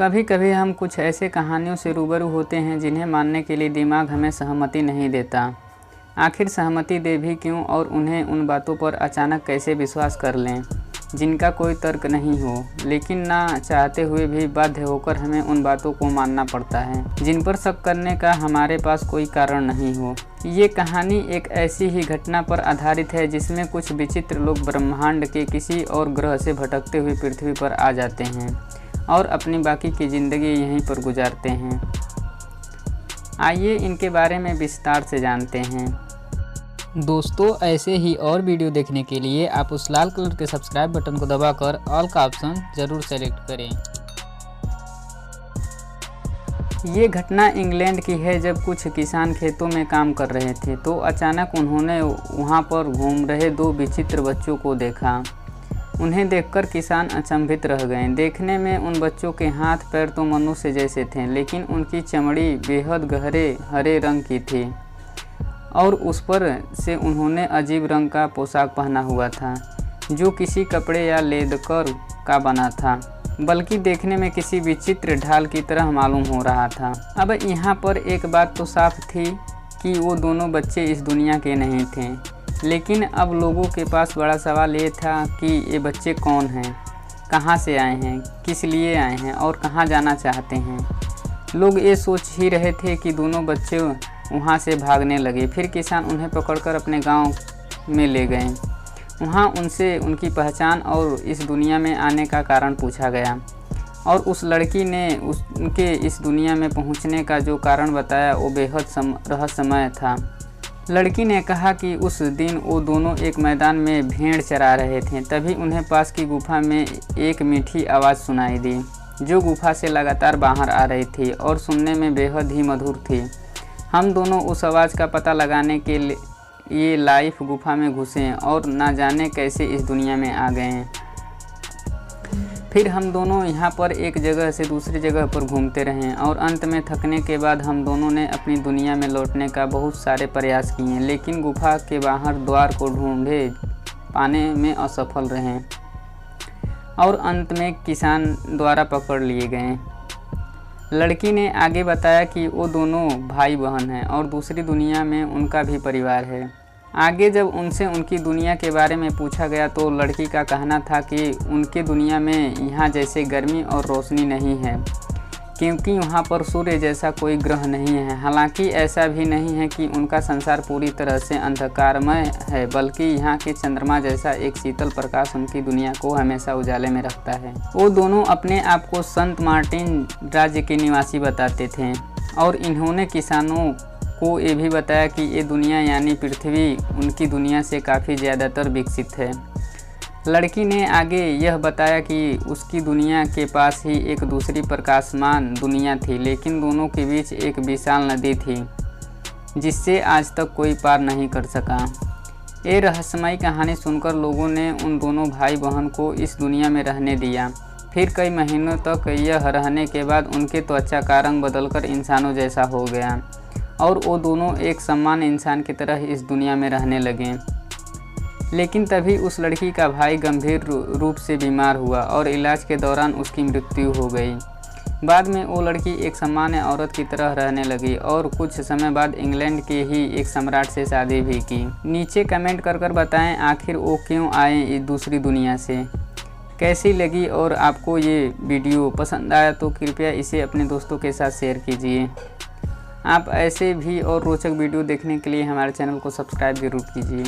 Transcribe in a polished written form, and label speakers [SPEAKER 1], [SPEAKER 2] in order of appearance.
[SPEAKER 1] कभी कभी हम कुछ ऐसे कहानियों से रूबरू होते हैं जिन्हें मानने के लिए दिमाग हमें सहमति नहीं देता। आखिर सहमति दे भी क्यों और उन्हें उन बातों पर अचानक कैसे विश्वास कर लें जिनका कोई तर्क नहीं हो, लेकिन ना चाहते हुए भी बाध्य होकर हमें उन बातों को मानना पड़ता है जिन पर शक करने का हमारे पास कोई कारण नहीं हो। ये कहानी एक ऐसी ही घटना पर आधारित है जिसमें कुछ विचित्र लोग ब्रह्मांड के किसी और ग्रह से भटकते हुए पृथ्वी पर आ जाते हैं और अपनी बाकी की ज़िंदगी यहीं पर गुजारते हैं। आइए इनके बारे में विस्तार से जानते हैं। दोस्तों, ऐसे ही और वीडियो देखने के लिए आप उस लाल कलर के सब्सक्राइब बटन को दबाकर ऑल का ऑप्शन ज़रूर सेलेक्ट करें। ये घटना इंग्लैंड की है। जब कुछ किसान खेतों में काम कर रहे थे तो अचानक उन्होंने वहाँ पर घूम रहे दो विचित्र बच्चों को देखा। उन्हें देखकर किसान अचंभित रह गए। देखने में उन बच्चों के हाथ पैर तो मनुष्य जैसे थे, लेकिन उनकी चमड़ी बेहद गहरे हरे रंग की थी और उस पर से उन्होंने अजीब रंग का पोशाक पहना हुआ था जो किसी कपड़े या लेदकर का बना था, बल्कि देखने में किसी विचित्र ढाल की तरह मालूम हो रहा था। अब यहाँ पर एक बात तो साफ थी कि वो दोनों बच्चे इस दुनिया के नहीं थे, लेकिन अब लोगों के पास बड़ा सवाल ये था कि ये बच्चे कौन हैं, कहाँ से आए हैं, किस लिए आए हैं और कहाँ जाना चाहते हैं। लोग ये सोच ही रहे थे कि दोनों बच्चे वहाँ से भागने लगे। फिर किसान उन्हें पकड़कर अपने गांव में ले गए। वहाँ उनसे उनकी पहचान और इस दुनिया में आने का कारण पूछा गया और उस लड़की ने उनके इस दुनिया में पहुँचने का जो कारण बताया वो बेहद रहस्यमय था। लड़की ने कहा कि उस दिन वो दोनों एक मैदान में भेड़ चरा रहे थे। तभी उन्हें पास की गुफा में एक मीठी आवाज़ सुनाई दी जो गुफा से लगातार बाहर आ रही थी और सुनने में बेहद ही मधुर थी। हम दोनों उस आवाज़ का पता लगाने के लिए लाइफ गुफा में घुसे और ना जाने कैसे इस दुनिया में आ गए। फिर हम दोनों यहाँ पर एक जगह से दूसरी जगह पर घूमते रहे और अंत में थकने के बाद हम दोनों ने अपनी दुनिया में लौटने का बहुत सारे प्रयास किए, लेकिन गुफा के बाहर द्वार को ढूंढे पाने में असफल रहे और अंत में किसान द्वारा पकड़ लिए गए। लड़की ने आगे बताया कि वो दोनों भाई बहन हैं और दूसरी दुनिया में उनका भी परिवार है। आगे जब उनसे उनकी दुनिया के बारे में पूछा गया तो लड़की का कहना था कि उनके दुनिया में यहाँ जैसे गर्मी और रोशनी नहीं है, क्योंकि वहाँ पर सूर्य जैसा कोई ग्रह नहीं है। हालांकि ऐसा भी नहीं है कि उनका संसार पूरी तरह से अंधकारमय है, बल्कि यहाँ के चंद्रमा जैसा एक शीतल प्रकाश उनकी दुनिया को हमेशा उजाले में रखता है। वो दोनों अपने आप को संत मार्टिन राज्य के निवासी बताते थे और इन्होंने किसानों को ये भी बताया कि ये दुनिया यानी पृथ्वी उनकी दुनिया से काफ़ी ज़्यादातर विकसित है। लड़की ने आगे यह बताया कि उसकी दुनिया के पास ही एक दूसरी प्रकाशमान दुनिया थी, लेकिन दोनों के बीच एक विशाल नदी थी जिससे आज तक कोई पार नहीं कर सका। ये रहस्यमयी कहानी सुनकर लोगों ने उन दोनों भाई बहन को इस दुनिया में रहने दिया। फिर कई महीनों तक यह रहने के बाद उनके त्वचा का रंग बदलकर इंसानों जैसा हो गया और वो दोनों एक समान इंसान की तरह इस दुनिया में रहने लगे। लेकिन तभी उस लड़की का भाई गंभीर रूप से बीमार हुआ और इलाज के दौरान उसकी मृत्यु हो गई। बाद में वो लड़की एक सामान्य औरत की तरह रहने लगी और कुछ समय बाद इंग्लैंड के ही एक सम्राट से शादी भी की। नीचे कमेंट कर बताएं आखिर वो क्यों आए इस दूसरी दुनिया से। कैसी लगी और आपको ये वीडियो पसंद आया तो कृपया इसे अपने दोस्तों के साथ शेयर कीजिए। आप ऐसे भी और रोचक वीडियो देखने के लिए हमारे चैनल को सब्सक्राइब जरूर कीजिए।